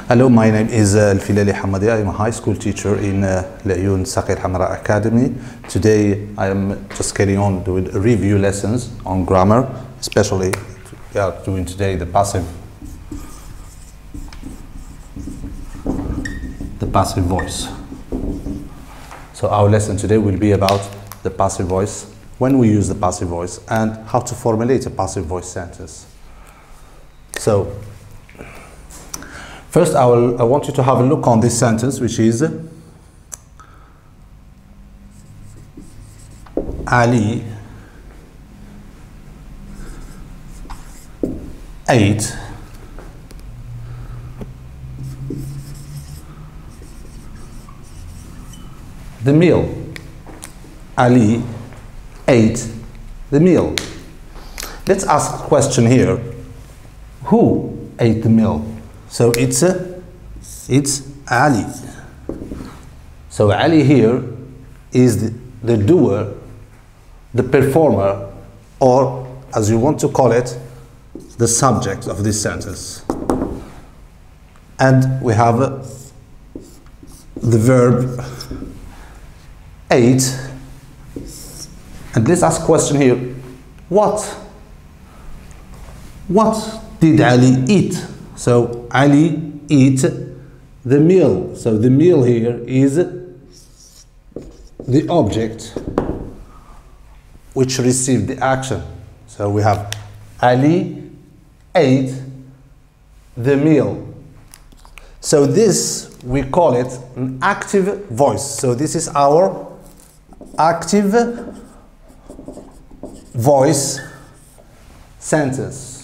Hello, my name is Al-Filali Hamadi. I'm a high school teacher in L'Ayoun Saqi Al-Hamra Academy. Today I am just carrying on doing review lessons on grammar, especially we are doing today the passive voice. So our lesson today will be about the passive voice, when we use the passive voice, and how to formulate a passive voice sentence. So first, I want you to have a look on this sentence, which is Ali ate the meal. Ali ate the meal. Let's ask a question here. Who ate the meal? So it's Ali. So Ali here is the doer, the performer, or as you want to call it, the subject of this sentence. And we have the verb ate. And let's ask a question here. What did Ali eat? So Ali eat the meal. So the meal here is the object which received the action. So we have Ali ate the meal. So this, we call it an active voice. So this is our active voice sentence.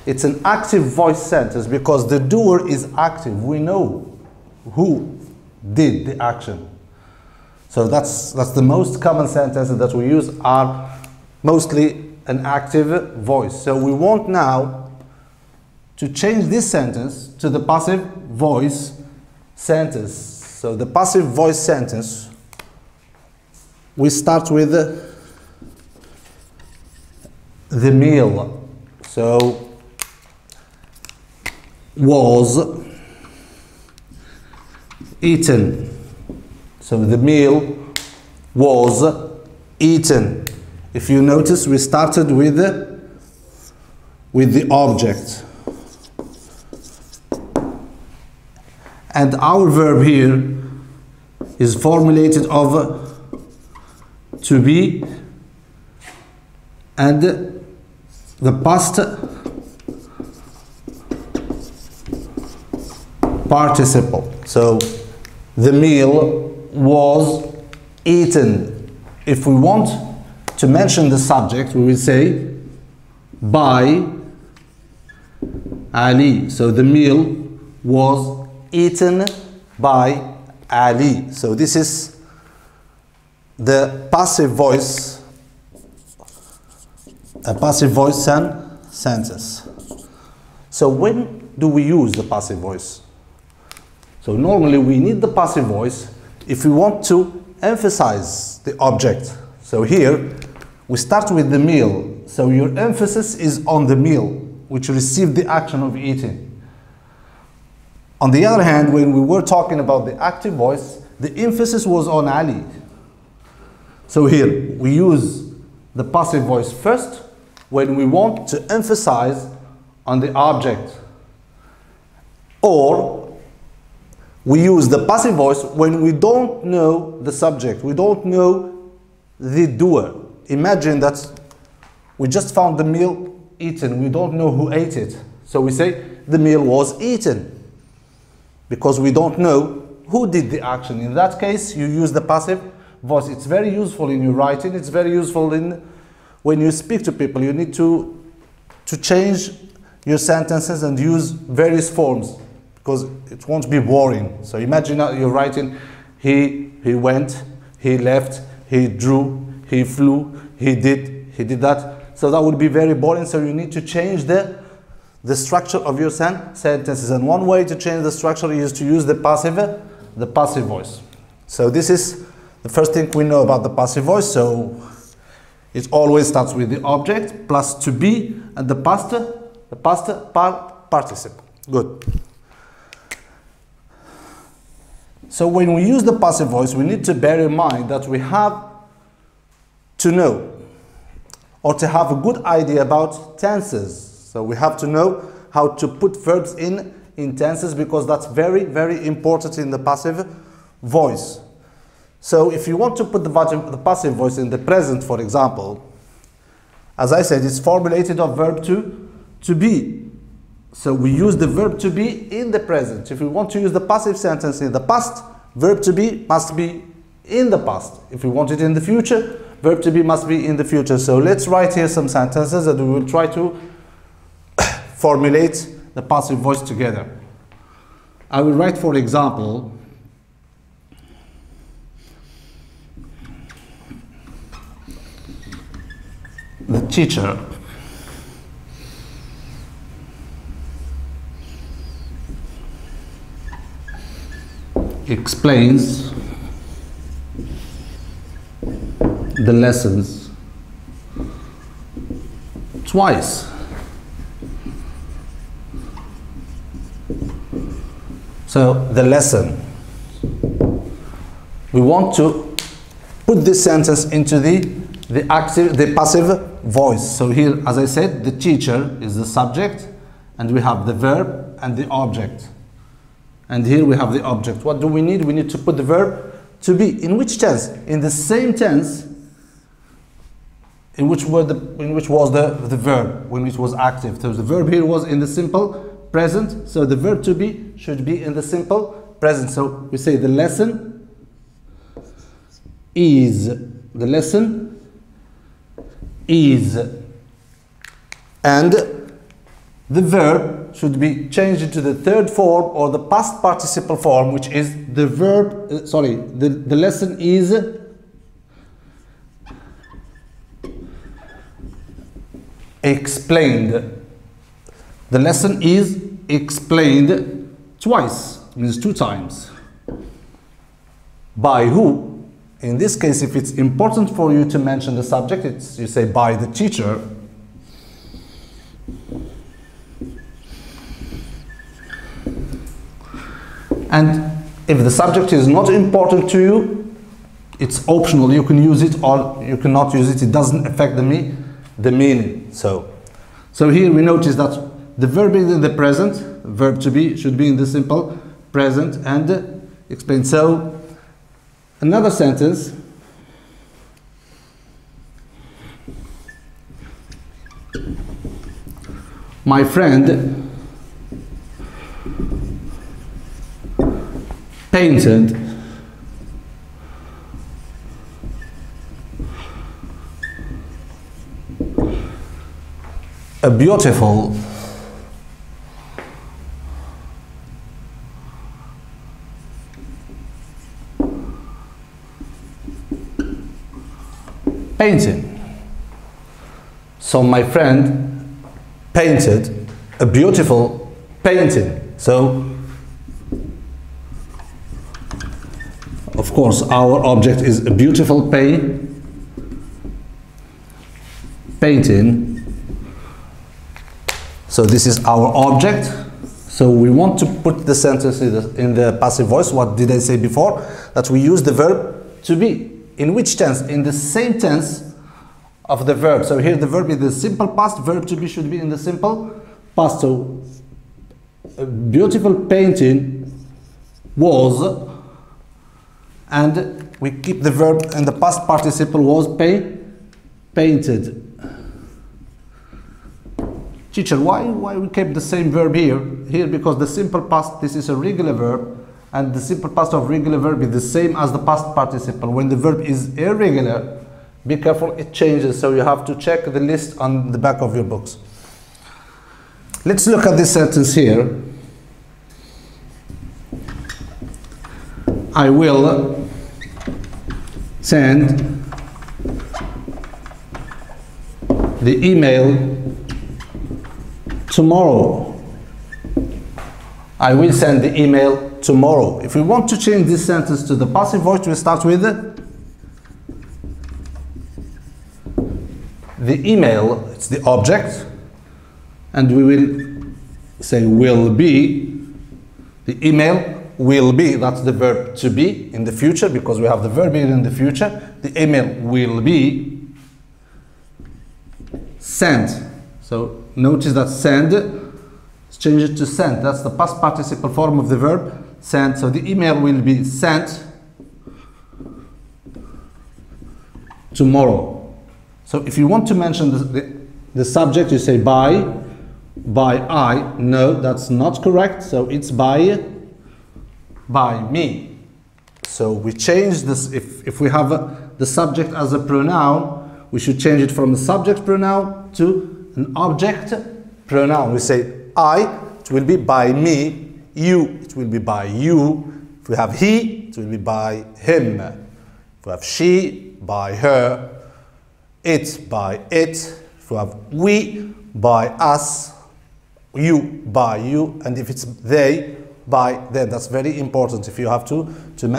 It's an active voice sentence because the doer is active. We know who did the action. So that's the most common sentences that we use are mostly an active voice. So we want now to change this sentence to the passive voice sentence. So the passive voice sentence, we start with the meal. So was eaten. So the meal was eaten. If you notice, we started with the object. And our verb here is formulated of to be and the past participle. So the meal was eaten. If we want to mention the subject, we will say by Ali. So the meal was eaten by Ali. So this is the passive voice, a passive voice sentence. So when do we use the passive voice? So normally we need the passive voice if we want to emphasize the object. So here we start with the meal. So your emphasis is on the meal which received the action of eating. On the other hand, when we were talking about the active voice, the emphasis was on Ali. So here we use the passive voice first when we want to emphasize on the object, or we use the passive voice when we don't know the subject, we don't know the doer. Imagine that we just found the meal eaten, we don't know who ate it. So we say the meal was eaten because we don't know who did the action. In that case, you use the passive voice. It's very useful in your writing, it's very useful in when you speak to people. You need to change your sentences and use various forms, because it won't be boring. So imagine you're writing, he went, he left, he drew, he flew, he did that. So that would be very boring. So you need to change the structure of your sentences. And one way to change the structure is to use the passive voice. So this is the first thing we know about the passive voice. So it always starts with the object plus to be and the past participle. Good. So when we use the passive voice, we need to bear in mind that we have to know or to have a good idea about tenses. So we have to know how to put verbs in tenses, because that's very, very important in the passive voice. So if you want to put the passive voice in the present, for example, as I said, it's formulated of verb to be. So we use the verb to be in the present. If we want to use the passive sentence in the past, verb to be must be in the past. If we want it in the future, verb to be must be in the future. So let's write here some sentences and we will try to formulate the passive voice together. I will write, for example, the teacher explains the lessons twice. So the lesson, we want to put this sentence into the passive voice. So here, as I said, the teacher is the subject, and we have the verb and the object. And here we have the object. What do we need? We need to put the verb to be. In which tense? In the same tense in which was the verb when it was active. So the verb here was in the simple present. So the verb to be should be in the simple present. So we say the lesson is. The lesson is. And the verb should be changed into the third form or the past participle form, which is the verb, the lesson is explained. The lesson is explained twice, means 2 times. By who? In this case, if it's important for you to mention the subject, you say by the teacher. And if the subject is not important to you, it's optional. You can use it or you cannot use it. It doesn't affect the meaning. So here we notice that the verb is in the present, verb to be should be in the simple present and explain. So another sentence. My friend painted a beautiful painting. So my friend painted a beautiful painting. So of course our object is a beautiful painting. So this is our object. So we want to put the sentence in the passive voice. What did I say before? That we use the verb to be. In which tense? In the same tense of the verb. So here the verb is the simple past, verb to be should be in the simple past. So a beautiful painting was, and we keep the verb in the past participle was painted. Teacher, why we kept the same verb here? Here because the simple past, this is a regular verb, and the simple past of regular verb is the same as the past participle. When the verb is irregular, be careful, it changes. So you have to check the list on the back of your books. Let's look at this sentence here. I will send the email tomorrow. I will send the email tomorrow. If we want to change this sentence to the passive voice, we start with the email, it's the object, and we will say will be, the email will be, that's the verb to be in the future, because we have the verb here in the future. The email will be sent. So notice that send, let's change it to sent. That's the past participle form of the verb sent. So the email will be sent tomorrow. So if you want to mention the subject, you say by I. No, that's not correct. So it's by me. So we change this. If we have the subject as a pronoun, we should change it from the subject pronoun to an object pronoun. We say I, it will be by me. You, it will be by you. If we have he, it will be by him. If we have she, by her. It, by it. If we have we, by us. You, by you. And if it's they, by them. That's very important. If you have to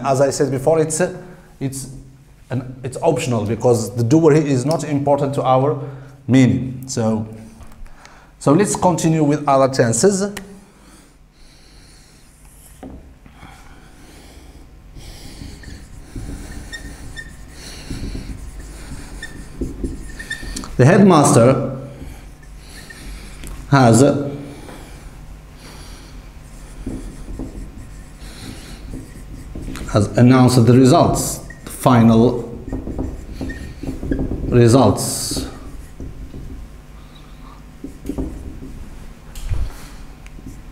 as I said before, it's optional, because the doer here is not important to our meaning. So let's continue with other tenses. The headmaster has announced the results, the final results.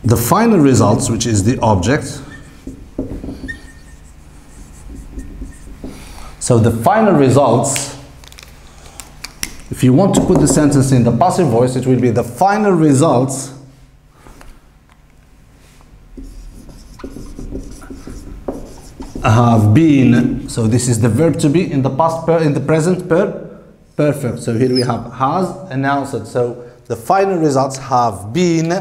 The final results, which is the object. So the final results, if you want to put the sentence in the passive voice, it will be the final results have been. So this is the verb to be in the past in the present perfect. So here we have has announced. So the final results have been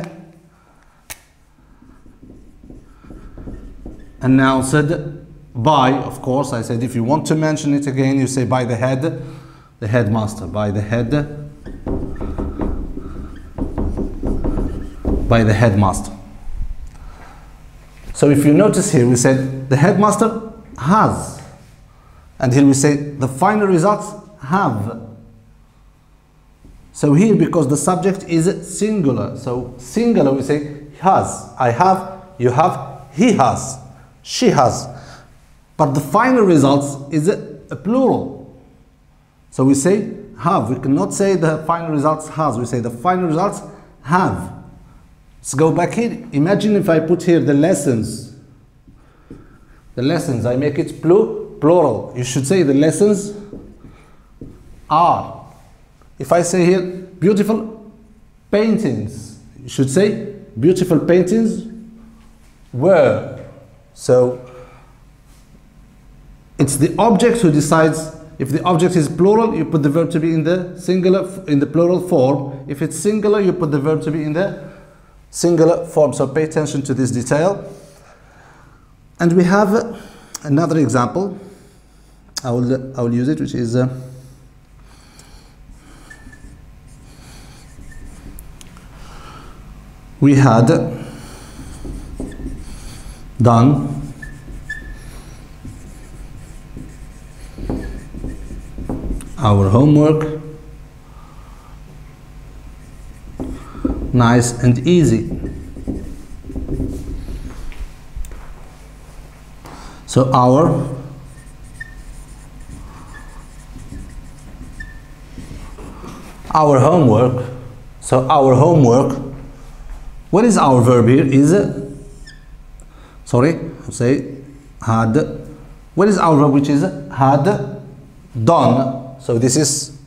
announced by, of course, I said if you want to mention it again, you say by the headmaster, by the headmaster. So if you notice here, we said the headmaster has, and here we say the final results have. So here, because the subject is singular, so singular we say has, I have, you have, he has, she has. But the final results is a plural. So we say have. We cannot say the final results has. We say the final results have. Let's go back here. Imagine if I put here the lessons. The lessons, I make it plural. You should say the lessons are. If I say here beautiful paintings, you should say beautiful paintings were. So it's the object who decides. If the object is plural, you put the verb to be in the singular, in the plural form. If it's singular, you put the verb to be in the singular form. So pay attention to this detail. And we have another example. I will use it, which is we had done our homework nice and easy. So our homework. So our homework. What is our verb here? Is sorry, I'll say had. What is our verb, which is had done? So this is,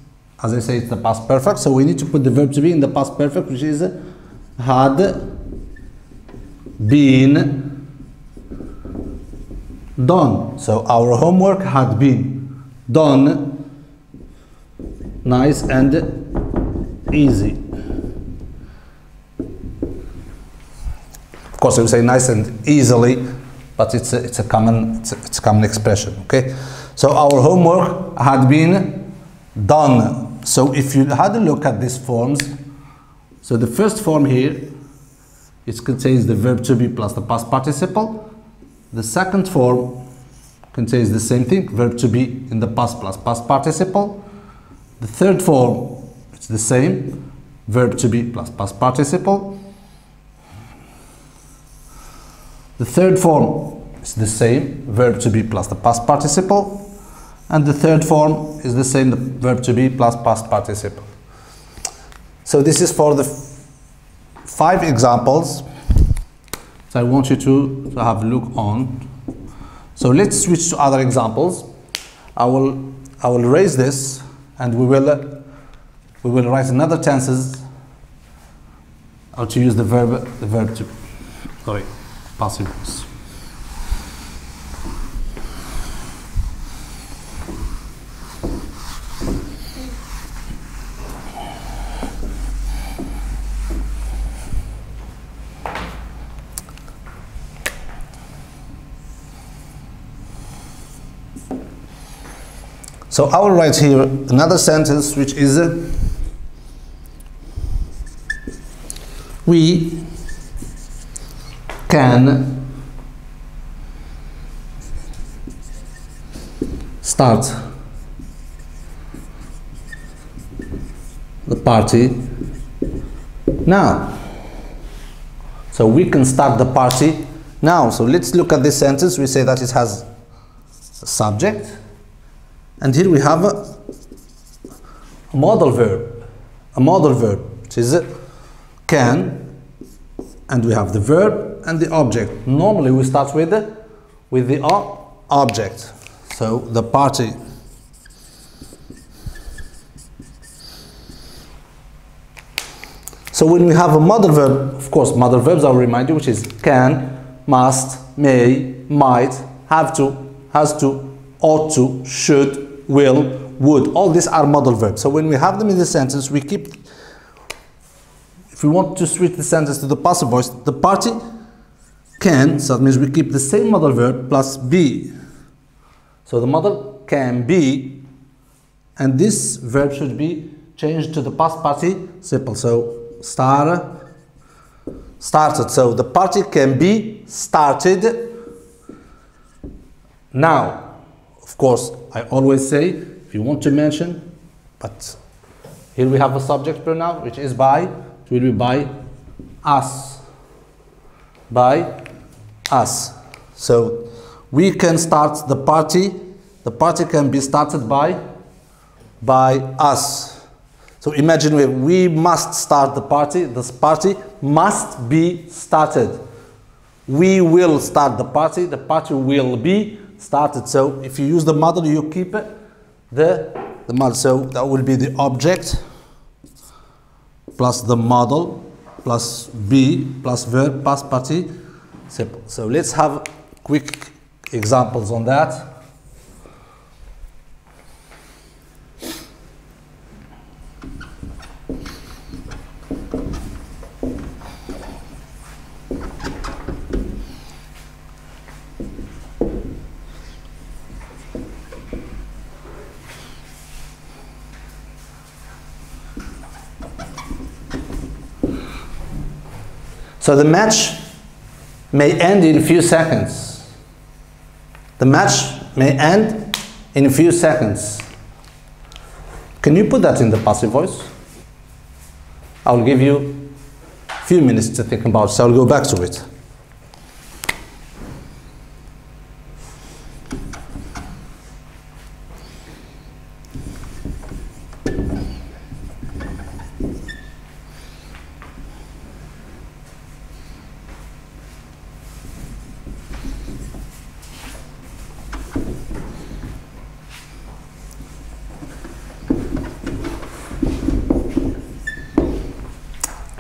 as I say, it's the past perfect. So we need to put the verb to be in the past perfect, which is had been done. So our homework had been done nice and easy. Of course, we say nice and easily, but it's a common expression. Okay. So our homework had been done. So if you had a look at these forms, so the first form here, it contains the verb to be plus the past participle. The second form contains the same thing, verb to be in the past plus past participle. The third form, it's the same, verb to be plus past participle. The third form is the same, verb to be plus the past participle. And the third form is the same, the verb to be plus past participle. So this is for the 5 examples. So I want you to have a look on. So let's switch to other examples. I will erase this, and we will write another tenses how to use the verb to, sorry, passive voice. So I will write here another sentence which is we can start the party now. So we can start the party now. So let's look at this sentence. We say that it has a subject. And here we have a modal verb, which is can, and we have the verb and the object. Normally we start with the object. So the party. So when we have a modal verb, of course, modal verbs I'll remind you, which is can, must, may, might, have to, has to, ought to, should, will, would. All these are modal verbs. So when we have them in the sentence, we keep, if we want to switch the sentence to the passive voice, the party can, so that means we keep the same modal verb plus be. So the modal can be, and this verb should be changed to the past participle. So started. So the party can be started now. Of course, I always say, if you want to mention, but here we have a subject pronoun, which is by, it will be by us. By us. So we can start the party can be started by us. So imagine we must start the party, this party must be started. We will start the party will be started. So if you use the model, you keep the model. So that will be the object plus the model plus be plus verb past participle. So let's have quick examples on that. So the match may end in a few seconds. The match may end in a few seconds. Can you put that in the passive voice? I'll give you a few minutes to think about it, so I'll go back to it.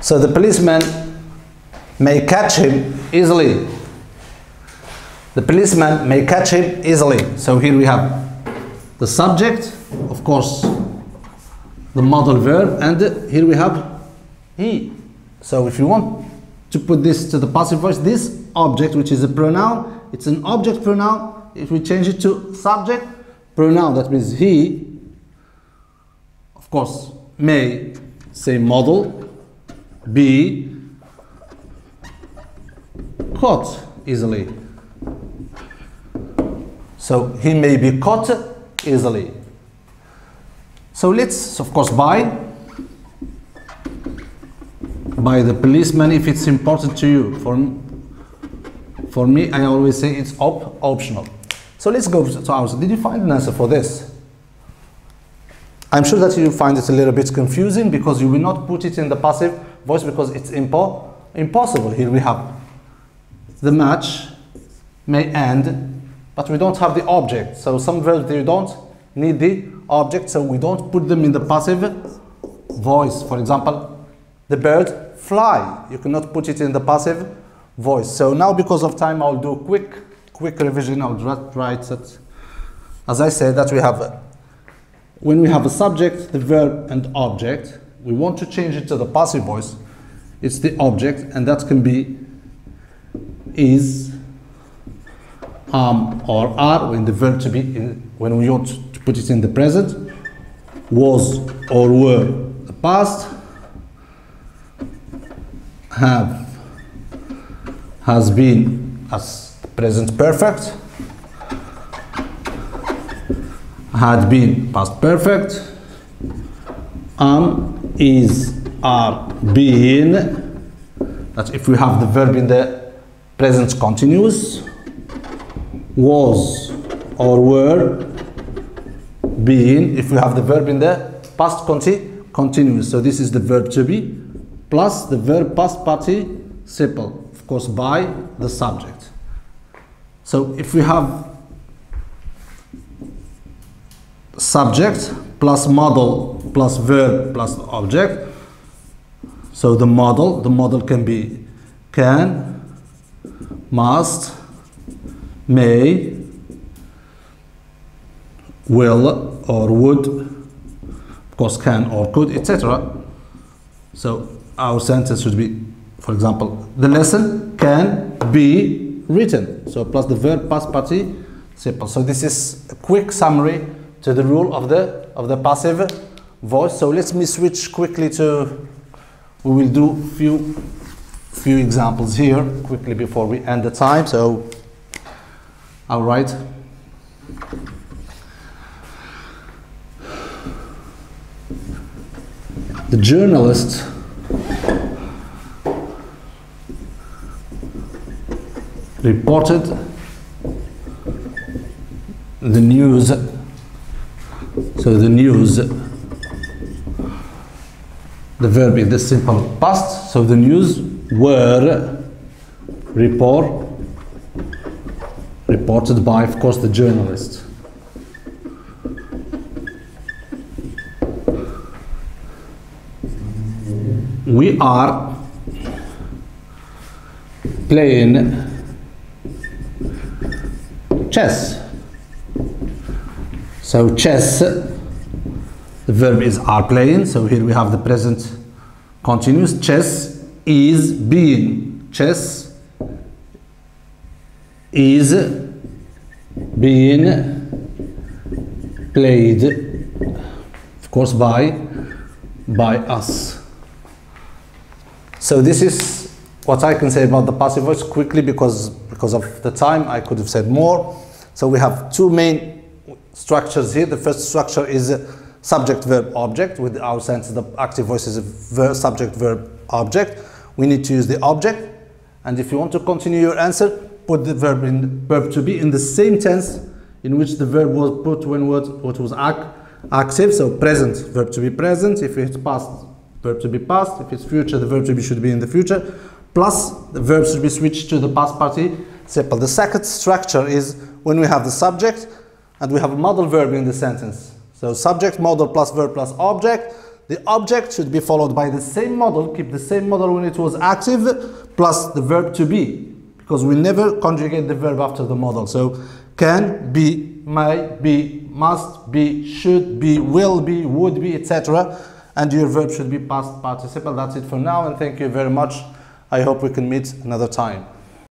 So the policeman may catch him easily. The policeman may catch him easily. So here we have the subject, of course, the modal verb, and here we have he. So if you want to put this to the passive voice, this object, which is a pronoun, it's an object pronoun. If we change it to subject pronoun, that means he, of course, may say model, be caught easily. So he may be caught easily. So let's, of course, by the policeman if it's important to you. For me, I always say it's optional. So let's go to ours. Did you find an answer for this? I'm sure that you find it a little bit confusing because you will not put it in the passive voice because it's impossible. Here we have the match may end, but we don't have the object. So some verbs they don't need the object, so we don't put them in the passive voice. For example, the bird fly. You cannot put it in the passive voice. So now because of time I'll do quick revision. I'll write it. As I said, that we have when we have a subject, the verb and object, we want to change it to the passive voice. It's the object, and that can be is, or are when the verb to be when we want to put it in the present, was or were the past, have, has been as present perfect, had been past perfect, is, are, being. That if we have the verb in the present continuous, was or were, being, if we have the verb in the past continuous. So this is the verb to be plus the verb past participle, of course by the subject. So if we have subject plus model plus verb plus object, so the model can be can, must, may, will or would, of course can or could, etc. So our sentence should be, for example, the lesson can be written. So plus the verb past participle. So this is a quick summary to the rule of the passive voice. So let me switch quickly to, we will do few examples here quickly before we end the time. So I'll write the journalist reported the news. So the news, the verb is the simple past, so the news were reported by, of course, the journalist. We are playing chess. So chess, the verb is are playing, so here we have the present continuous. Chess is being. Chess is being played, of course, by us. So this is what I can say about the passive voice quickly because of the time. I could have said more. So we have two main structures here. The first structure is subject verb object. With our sense, the active voice is a subject verb object. We need to use the object, and if you want to continue your answer, put the verb to be in the same tense in which the verb was put when what was active. So present, verb to be present. If it's past, verb to be past. If it's future, the verb to be should be in the future, plus the verb should be switched to the past participle. The second structure is when we have the subject and we have a modal verb in the sentence. So subject, modal plus verb plus object. The object should be followed by the same modal, keep the same modal when it was active, plus the verb to be, because we never conjugate the verb after the modal. So can be, may be, must be, should be, will be, would be, etc. And your verb should be past participle. That's it for now, and thank you very much. I hope we can meet another time.